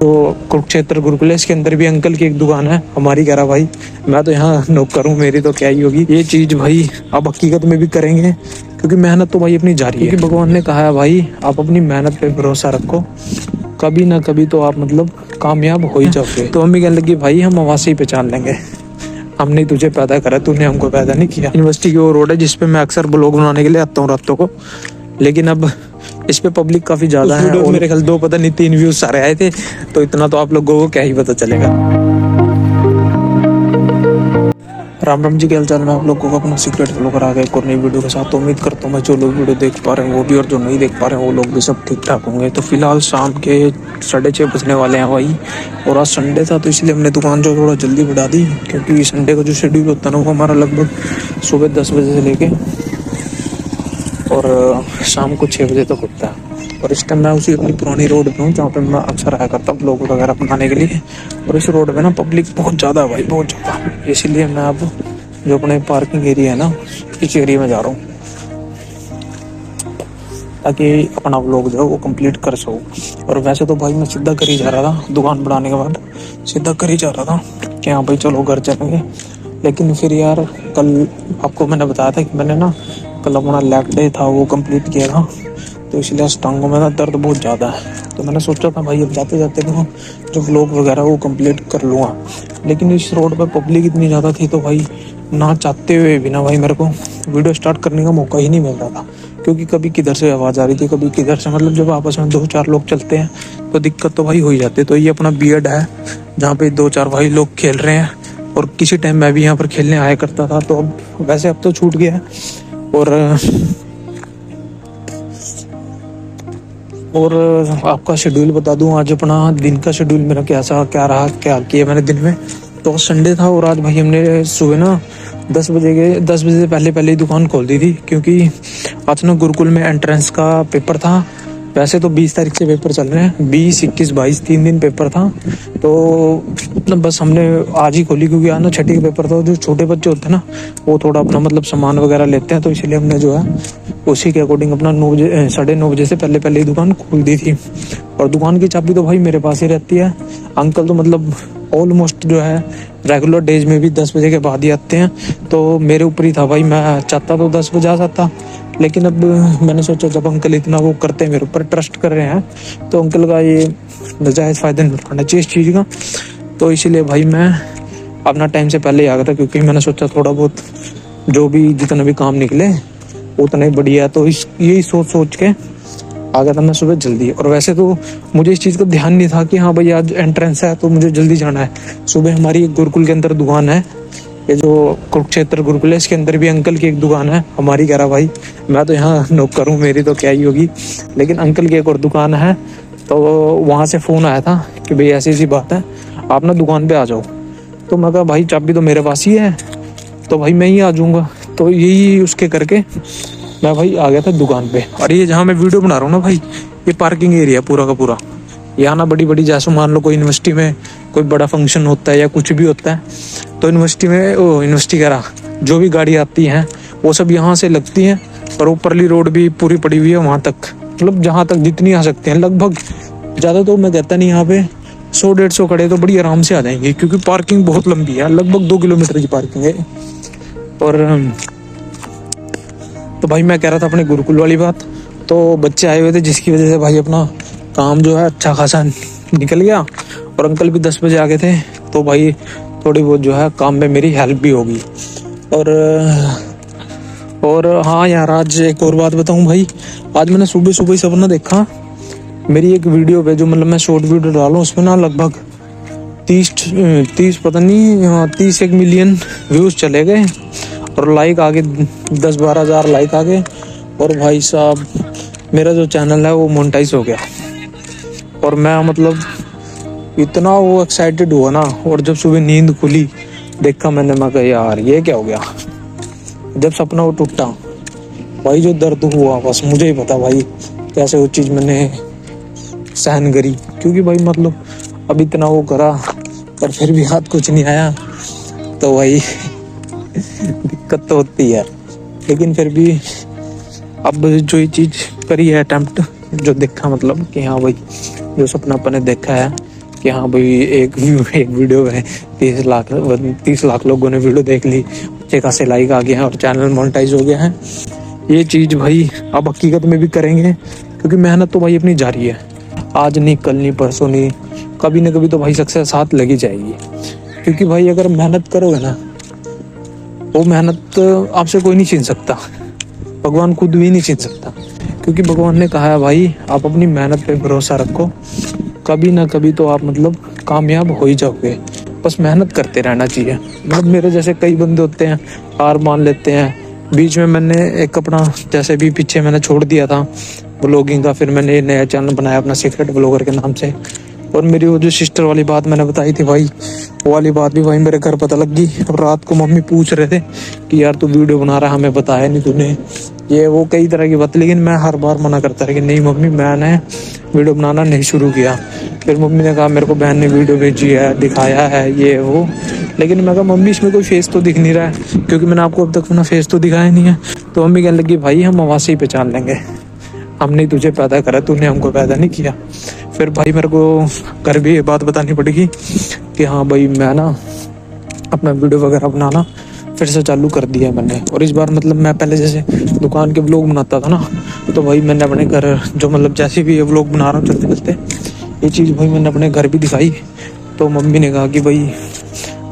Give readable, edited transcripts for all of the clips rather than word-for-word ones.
तो कुरुक्षेत्र गुरुकुल के अंदर भी अंकल की एक दुकान है हमारी, कह रहा भाई मैं तो यहाँ नौकर हूँ, मेरी तो क्या ही होगी ये चीज भाई। अब हकीकत में भी करेंगे क्योंकि मेहनत तो भाई अपनी जारी है, क्योंकि भगवान ने कहा है भाई आप अपनी मेहनत पे भरोसा रखो, कभी ना कभी तो आप मतलब कामयाब हो ही जाओगे। तो मम्मी कहने लगी भाई हम वहां से ही पहचान लेंगे, हमने तुझे पैदा करा, तूने हमको पैदा नहीं किया। यूनिवर्सिटी की वो रोड है जिसपे मैं अक्सर ब्लॉग बनाने के लिए आता हूँ रातों को, लेकिन अब इस पे पब्लिक काफी ज्यादा है और मेरे ख्याल 2 पता नहीं 3 व्यूज सारे आए थे, तो इतना तो आप लोगों को क्या ही पता चलेगा। राम राम जी, क्या हालचाल। मैं आप लोगों को अपना सीक्रेट फॉलो करा गया एक और नई वीडियो के साथ। तो उम्मीद करता हूँ मैं जो लोग वीडियो देख पा रहे हैं वो भी, और जो नहीं देख पा रहे हैं वो लोग भी सब ठीक ठाक होंगे। तो फिलहाल शाम के 6:30 बजने वाले हैं भाई, और आज संडे था तो इसलिए हमने दुकान जो थोड़ा जल्दी बढ़ा दी, क्योंकि संडे का जो शेड्यूल होता है ना वो हमारा लगभग सुबह 10 बजे से लेके और शाम को 6 बजे तक होता है। और इस टाइम मैं उसी अपनी पुरानी रोड पे हूँ जहाँ पे मैं अक्सर आया करता हूँ ब्लॉग वगैरह बनाने के लिए। और इस रोड पे ना पब्लिक बहुत ज़्यादा है भाई, बहुत ज़्यादा, इसीलिए मैं अब जो अपने पार्किंग एरिया है ना इस एरिया में जा रहा हूँ ताकि अपना व्लॉग जो है वो कंप्लीट कर सकूँ। और वैसे तो भाई मैं सीधा कर ही जा रहा था, दुकान बढ़ाने के बाद सीधा कर ही जा रहा था कि हाँ भाई चलो घर चलेंगे। लेकिन फिर यार कल आपको मैंने बताया था कि मैंने ना कल अपना लेग डे था वो कंप्लीट किया था, तो इसलिए टांगों में ना दर्द बहुत ज़्यादा है। तो मैंने सोचा था भाई अब जाते जाते ना जो व्लॉग वगैरह वो कंप्लीट कर लूँगा, लेकिन इस रोड पर पब्लिक इतनी ज़्यादा थी तो भाई ना चाहते हुए भी ना भाई मेरे को वीडियो स्टार्ट करने का मौका ही नहीं मिल रहा था, क्योंकि कभी किधर से आवाज़ आ रही थी, कभी किधर से, मतलब जब आपस में 2-4 लोग चलते हैं तो दिक्कत तो भाई हो ही जाती है। तो ये अपना बीएड है जहाँ पे 2-4 भाई लोग खेल रहे हैं, और किसी टाइम मैं भी यहाँ पर खेलने आया करता था, तो अब वैसे अब तो छूट गया है। और आपका शेड्यूल बता दूं, आज अपना दिन का शेड्यूल मेरा क्या रहा, क्या किया मैंने दिन में। तो संडे था और आज भाई हमने सुबह ना 10 बजे से पहले ही दुकान खोल दी थी, क्योंकि आज ना गुरुकुल में एंट्रेंस का पेपर था। वैसे तो 20 तारीख से पेपर चल रहे हैं, 20, 21, 22 3 दिन पेपर था, तो बस हमने आज ही खोली, क्योंकि आज ना छठी का पेपर था। जो छोटे बच्चे होते हैं ना वो थोड़ा अपना मतलब सामान वगैरह लेते हैं, तो इसलिए हमने जो है उसी के अकॉर्डिंग अपना 9 बजे से पहले ही दुकान खोल दी थी। और दुकान की चाबी तो भाई मेरे पास ही रहती है। अंकल तो मतलब ऑलमोस्ट जो है रेगुलर डेज में भी 10 बजे के बाद ही आते हैं, तो मेरे ऊपर ही था भाई। मैं चाहता तो 10 बजे आ जाता, लेकिन अब मैंने सोचा जब अंकल इतना वो करते हैं, मेरे ऊपर ट्रस्ट कर रहे हैं, तो अंकल का ये नाजायज़ फ़ायदा नहीं उठाना चाहिए इस चीज़ का। तो इसीलिए भाई मैं अपना टाइम से पहले ही आ गया था, क्योंकि मैंने सोचा थोड़ा बहुत जो भी जितना भी काम निकले उतना ही बढ़िया है। तो यही सोच के आ गया था मैं सुबह जल्दी। और वैसे तो मुझे इस चीज़ का ध्यान नहीं था कि हाँ भाई आज एंट्रेंस है तो मुझे जल्दी जाना है। सुबह हमारी एक गुरुकुल के अंदर दुकान है, ये जो कुरुक्षेत्र गुरुकुल है इसके अंदर भी अंकल की एक दुकान है हमारी, कह रहा भाई मैं तो यहाँ नौकर हूँ, मेरी तो क्या ही होगी, लेकिन अंकल की एक और दुकान है। तो वहाँ से फ़ोन आया था कि भाई ऐसी ऐसी बात है, आप ना दुकान पे आ जाओ। तो मैं कहा भाई चाबी तो मेरे पास ही है, तो भाई मैं ही आ जाऊँगा। तो यही उसके करके मैं भाई आ गया था दुकान पे। और ये जहाँ मैं वीडियो बना रहा हूँ ना भाई, ये पार्किंग एरिया पूरा का पूरा। यहाँ ना बड़ी जैसे मान लो कोई यूनिवर्सिटी में कोई बड़ा फंक्शन होता है या कुछ भी होता है, तो यूनिवर्सिटी कह रहा जो भी गाड़ी आती हैं वो सब यहाँ से लगती हैं, और ऊपरली रोड भी पूरी पड़ी हुई है वहाँ तक, मतलब जहाँ तक जितनी आ सकते हैं लगभग। ज़्यादा तो मैं कहता नहीं, यहाँ पे 100-150 खड़े तो बड़ी आराम से आ जाएंगे, क्योंकि पार्किंग बहुत लंबी है, लगभग 2 किलोमीटर की पार्किंग है। और तो भाई मैं कह रहा था अपने गुरुकुल वाली बात, तो बच्चे आए हुए थे जिसकी वजह से भाई अपना काम जो है अच्छा खासा निकल गया। और अंकल भी 10 बजे आ गए थे, तो भाई थोड़ी बहुत जो है काम में मेरी हेल्प भी होगी। और हाँ यार, आज एक और बात बताऊं भाई, आज मैंने सुबह ही सपना देखा। मेरी एक वीडियो पे जो मतलब मैं शॉर्ट वीडियो डालूं उसमें ना लगभग 30 पता नहीं 31 मिलियन व्यूज़ चले गए, और लाइक आगे 10-12 हज़ार लाइक आ गए। और भाई साहब मेरा जो चैनल है वो मोनेटाइज हो गया। और मैं मतलब इतना वो एक्साइटेड हुआ ना, और जब सुबह नींद खुली देखा मैंने, मैं कहा यार ये क्या हो गया। जब सपना वो टूटा भाई, जो दर्द हुआ बस मुझे ही पता भाई कैसे वो चीज़ मैंने सहन करी। क्योंकि भाई मतलब अब इतना वो करा पर फिर भी हाथ कुछ नहीं आया, तो भाई दिक्कत तो होती है। लेकिन फिर भी अब जो ये चीज़ करी है अटेम्प्ट, जो देखा मतलब कि हाँ भाई जो सपना अपन ने देखा है कि हाँ भाई एक वीडियो में 30 लाख लोगों ने वीडियो देख ली, अच्छे खासे लाइक आ गए हैं और चैनल मोनेटाइज हो गया है। ये चीज़ भाई अब हकीकत में भी करेंगे, क्योंकि मेहनत तो भाई अपनी जारी है। आज नहीं, कल नहीं, परसों नहीं, कभी ना कभी तो भाई सक्सेस हाथ लगी जाएगी। क्योंकि भाई अगर मेहनत करोगे ना, वो मेहनत आपसे कोई नहीं छीन सकता, भगवान खुद भी नहीं छीन सकता। क्योंकि भगवान ने कहा है भाई आप अपनी मेहनत पे भरोसा रखो, कभी ना कभी तो आप मतलब कामयाब हो ही जाओगे। बस मेहनत करते रहना चाहिए। मतलब मेरे जैसे कई बंदे होते हैं, हार मान लेते हैं। बीच में मैंने एक अपना, जैसे भी पीछे मैंने छोड़ दिया था व्लॉगिंग का, फिर मैंने नया चैनल बनाया अपना सीक्रेट व्लॉगर के नाम से। और मेरी वो जो सिस्टर वाली बात मैंने बताई थी भाई, वो वाली बात भी भाई मेरे घर पता लग गई। और रात को मम्मी पूछ रहे थे कि यार तू वीडियो बना रहा है, हमें बताया नहीं तूने, ये वो कई तरह की बात। लेकिन मैं हर बार मना करता रहा कि नहीं मम्मी, मैंने वीडियो बनाना नहीं शुरू किया। फिर मम्मी ने कहा मेरे को बहन ने वीडियो भेजी है, दिखाया है, ये वो। लेकिन मैं कहा मम्मी इसमें कोई फेस तो दिख नहीं रहा है, क्योंकि मैंने आपको अब तक अपना फेस तो दिखाया नहीं है। तो मम्मी कहने लगी भाई हम आवाज़ से ही पहचान लेंगे, हमने तुझे पैदा करा, तूने हमको पैदा नहीं किया। फिर भाई मेरे को घर भी ये बात बतानी पड़ेगी कि हाँ भाई मैं ना अपना वीडियो वगैरह बनाना फिर से चालू कर दिया मैंने। और इस बार मतलब मैं पहले जैसे दुकान के व्लॉग बनाता था ना, तो भाई मैंने अपने घर जो मतलब जैसे भी ये व्लॉग बना रहा हूँ चलते चलते, ये चीज़ भाई मैंने अपने घर भी दिखाई। तो मम्मी ने कहा कि भाई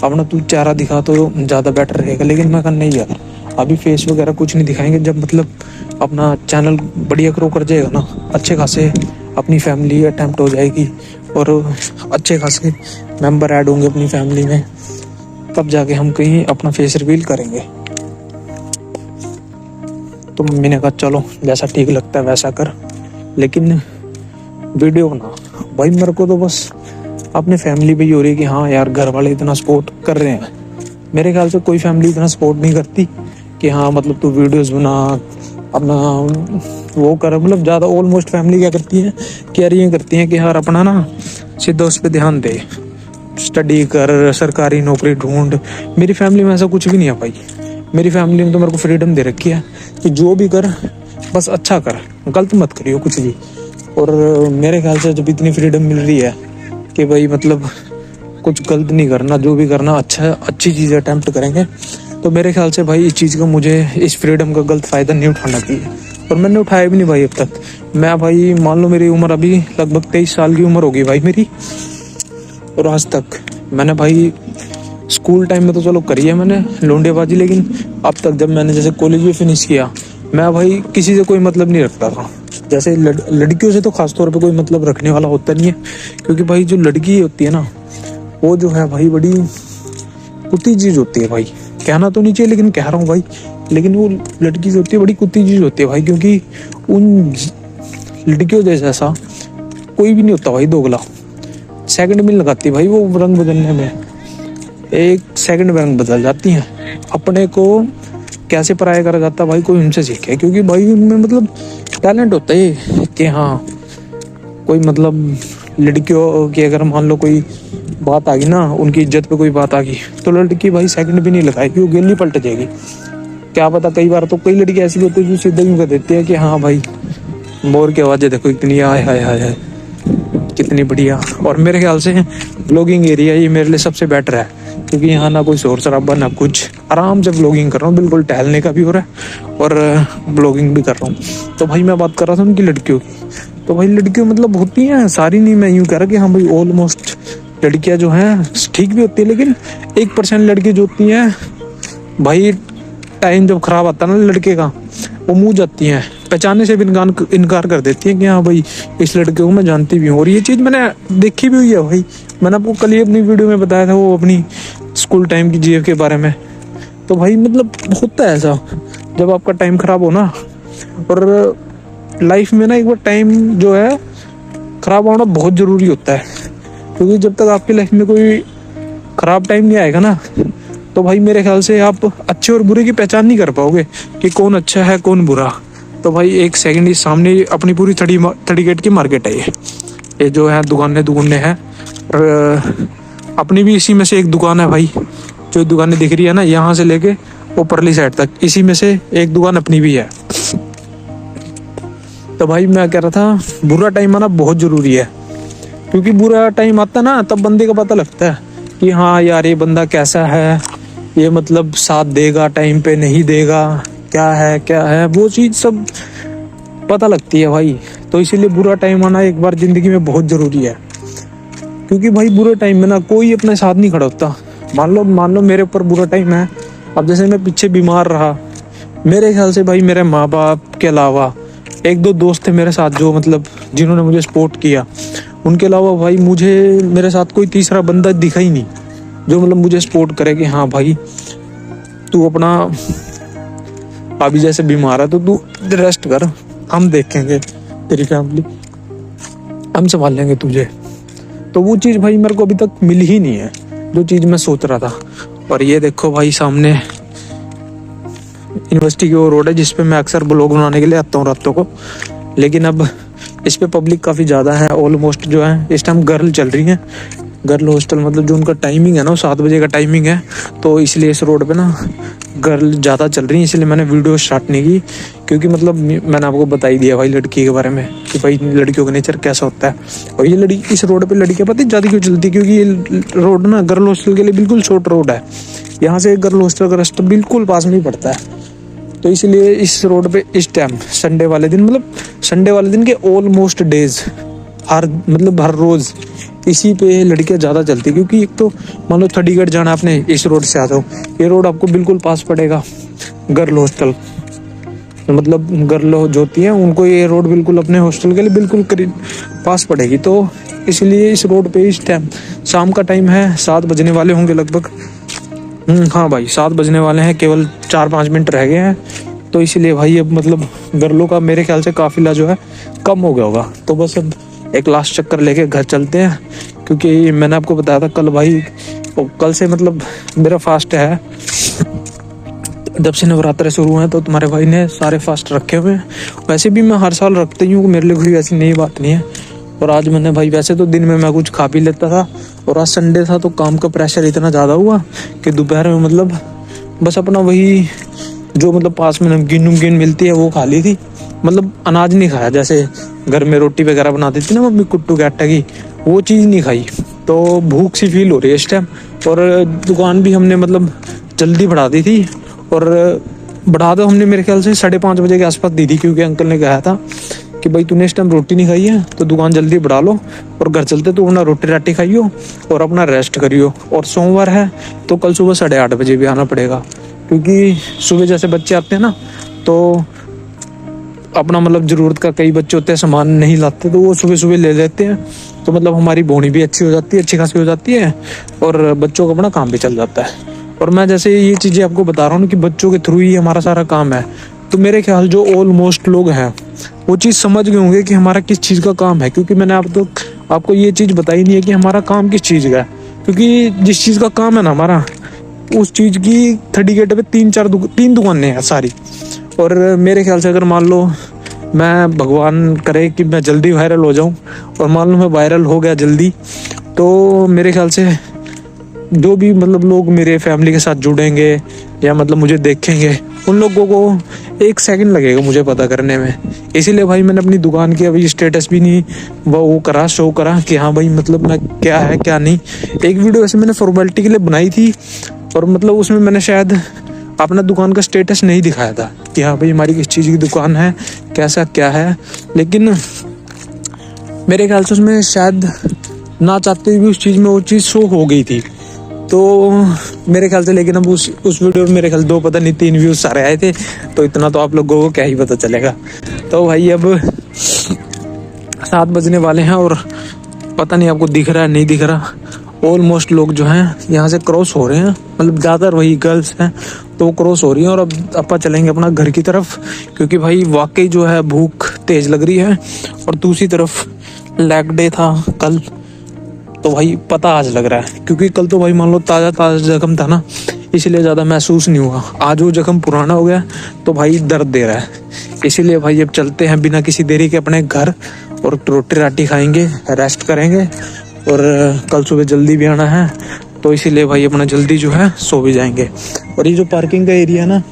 अपना तू चेहरा दिखा तो ज़्यादा बेटर रहेगा। लेकिन मैं कहा नहीं यार, अभी फेस वगैरह कुछ नहीं दिखाएंगे। जब मतलब अपना चैनल बढ़िया ग्रो कर जाएगा ना, अच्छे खासे अपनी फैमिली अटेम्प्ट हो जाएगी और अच्छे खासे मेंबर ऐड होंगे अपनी फैमिली में, तब जाके हम कहीं अपना फेस रिवील करेंगे। तो मम्मी ने कहा चलो जैसा ठीक लगता है वैसा कर, लेकिन वीडियो बना। भाई मेरे को तो बस अपने फैमिली पे ही हो रही है कि हाँ यार घर वाले इतना सपोर्ट कर रहे हैं। मेरे ख्याल से कोई फैमिली इतना सपोर्ट नहीं करती कि हाँ मतलब तू वीडियोस बना, अपना वो कर। मतलब ज़्यादा ऑलमोस्ट फैमिली क्या करती है कि यार ये करती है कि यार अपना ना सीधा उस पर ध्यान दे, स्टडी कर, सरकारी नौकरी ढूंढ। मेरी फैमिली में ऐसा कुछ भी नहीं है भाई। मेरी फैमिली ने तो मेरे को फ्रीडम दे रखी है कि जो भी कर बस अच्छा कर, गलत मत करियो कुछ भी। और मेरे ख्याल से जब इतनी फ्रीडम मिल रही है कि भाई मतलब कुछ गलत नहीं करना, जो भी करना अच्छी चीज़ अटेम्प्ट करेंगे, तो मेरे ख्याल से भाई इस चीज़ का, मुझे इस फ्रीडम का गलत फ़ायदा नहीं उठाना चाहिए। और मैंने उठाया भी नहीं भाई अब तक। मैं भाई मान लो मेरी उम्र अभी लगभग 23 साल की उम्र होगी भाई मेरी, और आज तक मैंने भाई स्कूल टाइम में तो चलो करी है मैंने लोंडेबाजी, लेकिन अब तक जब मैंने जैसे कॉलेज भी फिनिश किया, मैं भाई किसी से कोई मतलब नहीं रखता था। जैसे लड़कियों से तो खास तौर पे कोई मतलब रखने वाला होता नहीं है, क्योंकि भाई जो लड़की होती है ना, वो जो है भाई बड़ी कुत्ती चीज़ होती है भाई। कहना तो नहीं चाहिए लेकिन कह रहा हूँ भाई, लेकिन वो लड़की जो होती है बड़ी कुत्ती चीज़ होती है भाई। क्योंकि उन लड़कियों जैसा कोई भी नहीं होता भाई दोगला। सेकंड में लगाती भाई वो रंग बदलने में, 1 सेकंड में रंग बदल जाती हैं। अपने को कैसे पराया करा जाता भाई, कोई उनसे सीखे। क्योंकि भाई उनमें मतलब टैलेंट होता है कि हाँ कोई मतलब लड़कियों की अगर मान लो कोई बात आ गई ना, उनकी इज्जत पे कोई बात आ गई, तो लड़की भाई सेकंड भी नहीं लगाएगी, वो गेली पलट जाएगी। क्या पता, कई बार तो कई लड़की ऐसी भी होती है जो सीधा ही कर देती है कि हाँ भाई मोर की आवाज़ें देखो इतनी, आय हाय हाय हाय कितनी बढ़िया। और मेरे ख्याल से व्लॉगिंग एरिया ये मेरे लिए सबसे बेटर है, क्योंकि यहाँ ना कोई शोर शराबा ना कुछ, आराम से व्लॉगिंग कर रहा हूँ, बिल्कुल टहलने का भी हो रहा है और व्लॉगिंग भी कर रहा हूँ। तो भाई मैं बात कर रहा था उनकी लड़कियों की, तो भाई लड़कियों मतलब होती हैं सारी नहीं, मैं यूँ कह रहा कि हाँ भाई ऑलमोस्ट लड़कियाँ जो हैं ठीक भी होती है, लेकिन 1% लड़की जो होती हैं भाई टाइम जब खराब आता है ना लड़के का, वो मुँह जाती हैं, पहचानने से भी इनकार कर देती हैं कि हाँ भाई इस लड़के को मैं जानती भी हूँ। और ये चीज़ मैंने देखी भी हुई है भाई। मैंने आपको कल ही अपनी वीडियो में बताया था वो अपनी स्कूल टाइम की जीएफ के बारे में। तो भाई मतलब होता है ऐसा, जब आपका टाइम खराब हो ना, और लाइफ में ना एक बार टाइम जो है खराब होना बहुत ज़रूरी होता है। क्योंकि जब तक आपकी लाइफ में कोई ख़राब टाइम नहीं आएगा ना, तो भाई मेरे ख्याल से आप अच्छे और बुरे की पहचान नहीं कर पाओगे कि कौन अच्छा है कौन बुरा। तो भाई 1 सेकंड ही सामने अपनी पूरी 30 की मार्केट है ये जो है दुकानें हैं, और अपनी भी इसी में से एक दुकान है भाई। जो दुकानें दिख रही है ना यहाँ से लेके वो परली साइड तक, इसी में से एक दुकान अपनी भी है। तो भाई मैं कह रहा था बुरा टाइम आना बहुत ज़रूरी है, क्योंकि बुरा टाइम आता ना तब बंदे का पता लगता है कि हाँ यार ये बंदा कैसा है, ये मतलब साथ देगा टाइम पे नहीं देगा, क्या है वो चीज़ सब पता लगती है भाई। तो इसीलिए बुरा टाइम आना एक बार जिंदगी में बहुत ज़रूरी है, क्योंकि भाई बुरे टाइम में ना कोई अपने साथ नहीं खड़ा होता। मान लो मेरे ऊपर बुरा टाइम है, अब जैसे मैं पीछे बीमार रहा, मेरे ख्याल से भाई मेरे माँ बाप के अलावा एक दो दोस्त थे मेरे साथ जो मतलब जिन्होंने मुझे सपोर्ट किया, उनके अलावा भाई मुझे मेरे साथ कोई तीसरा बंदा दिखा ही नहीं जो मतलब मुझे सपोर्ट करे कि हाँ भाई तू अपना अभी जैसे बीमार है तो तू रेस्ट कर, हम देखेंगे तेरी फैमिली, हम संभाल लेंगे तुझे। तो वो चीज़ भाई मेरे को अभी तक मिली ही नहीं है जो चीज़ मैं सोच रहा था। और ये देखो भाई सामने यूनिवर्सिटी की वो रोड है जिसपे मैं अक्सर ब्लॉग बनाने के लिए आता हूँ रातों को, लेकिन अब इस पे पब्लिक काफ़ी ज़्यादा है। ऑलमोस्ट जो है इस टाइम गर्ल चल रही है, गर्ल हॉस्टल मतलब जो उनका टाइमिंग है ना वो 7 बजे का टाइमिंग है, तो इसलिए इस रोड पे ना गर्ल ज़्यादा चल रही है, इसलिए मैंने वीडियो स्टार्ट नहीं की। क्योंकि मतलब मैंने आपको बता ही दिया भाई लड़की के बारे में कि भाई लड़कियों का नेचर कैसा होता है। और ये लड़की इस रोड पे लड़कियाँ पता है ज़्यादा क्यों चलती है, क्योंकि ये रोड ना गर्ल हॉस्टल के लिए बिल्कुल शॉर्ट रोड है, यहाँ से गर्ल हॉस्टल का रास्ता बिल्कुल पास में ही पड़ता है। तो इसलिए इस रोड पे इस टाइम संडे वाले दिन मतलब संडे वाले दिन के ऑलमोस्ट डेज हर रोज़ इसी पे लड़कियां ज़्यादा चलती, क्योंकि एक तो मान लो चंडीगढ़ जाना आपने इस रोड से आ जाओ, ये रोड आपको बिल्कुल पास पड़ेगा गर्ल हॉस्टल, मतलब गर्ल जो होती हैं उनको ये रोड बिल्कुल अपने हॉस्टल के लिए बिल्कुल करीब पास पड़ेगी। तो इसलिए इस रोड पे इस टाइम शाम का टाइम है, 7 बजने वाले होंगे लगभग। हाँ भाई 7 बजने वाले हैं, केवल 4-5 मिनट रह गए हैं। तो इसीलिए भाई अब मतलब गर्लों का मेरे ख्याल से काफिला जो है कम हो गया होगा। तो बस अब एक लास्ट चक्कर लेके घर चलते हैं, क्योंकि मैंने आपको बताया था कल भाई, कल से मतलब मेरा फास्ट है, जब से नवरात्र शुरू हुए हैं तो तुम्हारे भाई ने सारे फास्ट रखे हुए हैं। वैसे भी मैं हर साल रखती हूँ, मेरे लिए कोई ऐसी नई बात नहीं है। और आज मैंने भाई वैसे तो दिन में मैं कुछ खा पी लेता था, और आज संडे था तो काम का प्रेशर इतना ज़्यादा हुआ कि दोपहर में मतलब बस अपना वही जो मतलब पास में नमकीन मिलती है वो खा ली थी, मतलब अनाज नहीं खाया। जैसे घर में रोटी वगैरह बना देती ना मम्मी कुट्टू के आटा की, वो चीज़ नहीं खाई। तो भूख सी फील हो रही है इस टाइम। और दुकान भी हमने मतलब जल्दी बढ़ा दी थी, और बढ़ा दो हमने मेरे ख्याल से 5:30 बजे के आसपास दी थी, क्योंकि अंकल ने कहा था कि भाई तूने इस टाइम रोटी नहीं खाई है तो दुकान जल्दी बढ़ा लो और घर चलते तो अपना रोटी राटी खाइयो और अपना रेस्ट करियो। और सोमवार है तो कल सुबह 8:30 बजे भी आना पड़ेगा, क्योंकि सुबह जैसे बच्चे आते हैं ना तो अपना मतलब ज़रूरत का कई बच्चे होते हैं सामान नहीं लाते, तो वो सुबह सुबह ले लेते हैं। तो मतलब हमारी बोनी भी अच्छी हो जाती है, अच्छी खासी हो जाती है, और बच्चों का अपना काम भी चल जाता है। और मैं जैसे ये चीज़ें आपको बता रहा हूँ कि बच्चों के थ्रू ही हमारा सारा काम है, तो मेरे ख्याल जो ऑलमोस्ट लोग हैं वो चीज़ समझ गए होंगे कि हमारा किस चीज़ का काम है। क्योंकि मैंने आपको ये चीज़ बताई नहीं है कि हमारा काम किस चीज़ का है, क्योंकि जिस चीज़ का काम है ना हमारा, उस चीज़ की 30 गेट पे 3 दुकानें हैं सारी। और मेरे ख्याल से अगर मान लो मैं भगवान करे कि मैं जल्दी वायरल हो जाऊं, और मान लो मैं वायरल हो गया जल्दी, तो मेरे ख्याल से जो भी मतलब लोग मेरे फैमिली के साथ जुड़ेंगे या मतलब मुझे देखेंगे, उन लोगों को 1 सेकंड लगेगा मुझे पता करने में। इसीलिए भाई मैंने अपनी दुकान की अभी स्टेटस भी नहीं वो करा, शो करा कि हाँ भाई मतलब मैं क्या है क्या नहीं। एक वीडियो वैसे मैंने फॉर्मेलिटी के लिए बनाई थी, और मतलब उसमें मैंने शायद अपना दुकान का स्टेटस नहीं दिखाया था कि हाँ भाई हमारी किस चीज़ की दुकान है, कैसा क्या है। लेकिन मेरे ख्याल से उसमें शायद ना चाहते हुए उस चीज़ में वो चीज़ शो हो गई थी, तो मेरे ख्याल से। लेकिन अब उस वीडियो में मेरे ख्याल 2 पता नहीं 3 व्यूज़ सारे आए थे, तो इतना तो आप लोगों को क्या ही पता चलेगा। तो भाई अब 7 बजने वाले हैं, और पता नहीं आपको दिख रहा है नहीं दिख रहा, ऑलमोस्ट लोग जो हैं यहाँ से क्रॉस हो रहे हैं, मतलब ज़्यादातर वही गर्ल्स हैं तो वो क्रॉस हो रही हैं। और अब अपन चलेंगे अपना घर की तरफ, क्योंकि भाई वाकई जो है भूख तेज़ लग रही है। और दूसरी तरफ लेग डे था कल, तो भाई पता आज लग रहा है, क्योंकि कल तो भाई मान लो ताज़ा जख्म था ना, इसलिए ज़्यादा महसूस नहीं हुआ। आज वो जख्म पुराना हो गया तो भाई दर्द दे रहा है। इसीलिए भाई अब चलते हैं बिना किसी देरी के अपने घर, और रोटी राटी खाएंगे, रेस्ट करेंगे, और कल सुबह जल्दी भी आना है, तो इसीलिए भाई अपना जल्दी जो है सो भी जाएंगे। और ये जो पार्किंग का एरिया है ना,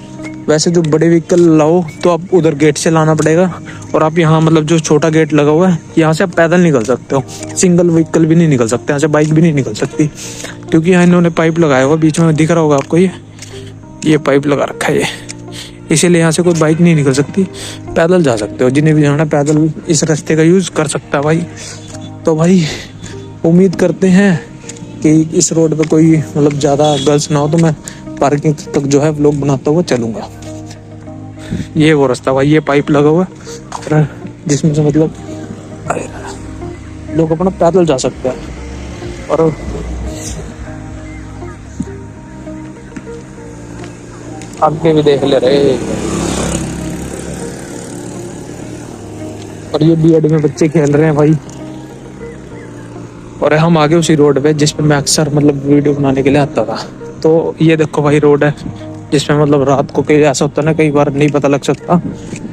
वैसे जो बड़े व्हीकल लाओ तो आप उधर गेट से लाना पड़ेगा, और आप यहाँ मतलब जो छोटा गेट लगा हुआ है यहाँ से आप पैदल निकल सकते हो। सिंगल व्हीकल भी नहीं निकल सकते यहाँ से, बाइक भी नहीं निकल सकती, क्योंकि यहाँ इन्होंने पाइप लगाया हुआ बीच में, दिख रहा होगा आपको, ये पाइप लगा रखा है ये, इसीलिए यहाँ से कोई बाइक नहीं निकल सकती। पैदल जा सकते हो, जिन्हें भी जाना पैदल इस रास्ते का यूज़ कर सकता है भाई। तो भाई उम्मीद करते हैं कि इस रोड पे कोई मतलब ज़्यादा गर्ल्स ना हो, तो मैं पार्किंग तक जो है व्लॉग बनाता हुआ चलूँगा। ये वो रास्ता भाई, ये पाइप लगा हुआ है जिसमें से मतलब लोग अपना पैदल जा सकते हैं। और आगे भी देख ले रहे, और ये बीएड में बच्चे खेल रहे हैं भाई। और हम आगे उसी रोड पे जिस पे मैं अक्सर मतलब वीडियो बनाने के लिए आता था। तो ये देखो भाई रोड है जिसमें मतलब रात को कई ऐसा होता है ना, कई बार नहीं पता लग सकता,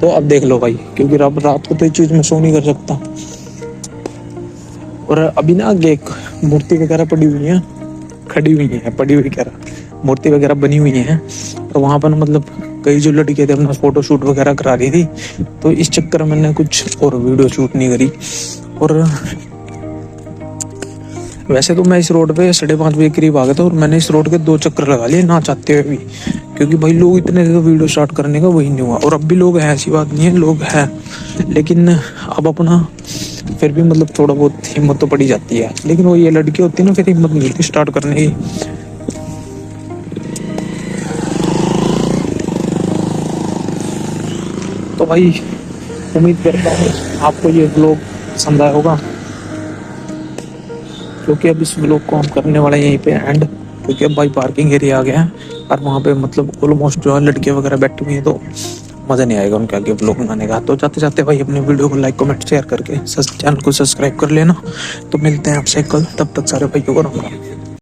तो अब देख लो भाई, क्योंकि रात को तो ये चीज़ मैं शो नहीं कर सकता। और अभी ना आगे एक मूर्ति वगैरह पड़ी हुई है, खड़ी हुई है, पड़ी हुई कह रहा, मूर्ति वगैरह बनी हुई है। तो वहाँ पर मतलब कई जो लड़के थे अपना फोटो शूट वगैरह करा रही थी, तो इस चक्कर में मैंने कुछ और वीडियो शूट नहीं करी। और वैसे तो मैं इस रोड पे 5:30 बजे करीब आ गया था, और मैंने इस रोड के 2 चक्कर लगा लिए ना चाहते हुए भी, क्योंकि भाई लोग इतने थे तो वीडियो स्टार्ट करने का वही नहीं हुआ। और अब भी लोग हैं, ऐसी बात नहीं है, लोग हैं, लेकिन अब अपना फिर भी मतलब थोड़ा बहुत हिम्मत तो पड़ी जाती है। लेकिन वो ये लड़की होती है ना, फिर हिम्मत नहीं मिलती स्टार्ट करने की। तो भाई उम्मीद करता हूँ आपको ये व्लॉग पसंद आया होगा, क्योंकि अब इस व्लॉग को हम करने वाले हैं यहीं पे एंड, क्योंकि अब भाई पार्किंग एरिया आ गया है, और वहाँ पे मतलब ऑलमोस्ट जो है लड़कियाँ वगैरह बैठी हुई हैं, तो मज़ा नहीं आएगा उनके आगे व्लॉग बनाने का। तो जाते जाते भाई अपने वीडियो को लाइक कमेंट शेयर करके चैनल को सब्सक्राइब कर लेना। तो मिलते हैं आपसे कल, तब तक सारे भाइयों को राम राम।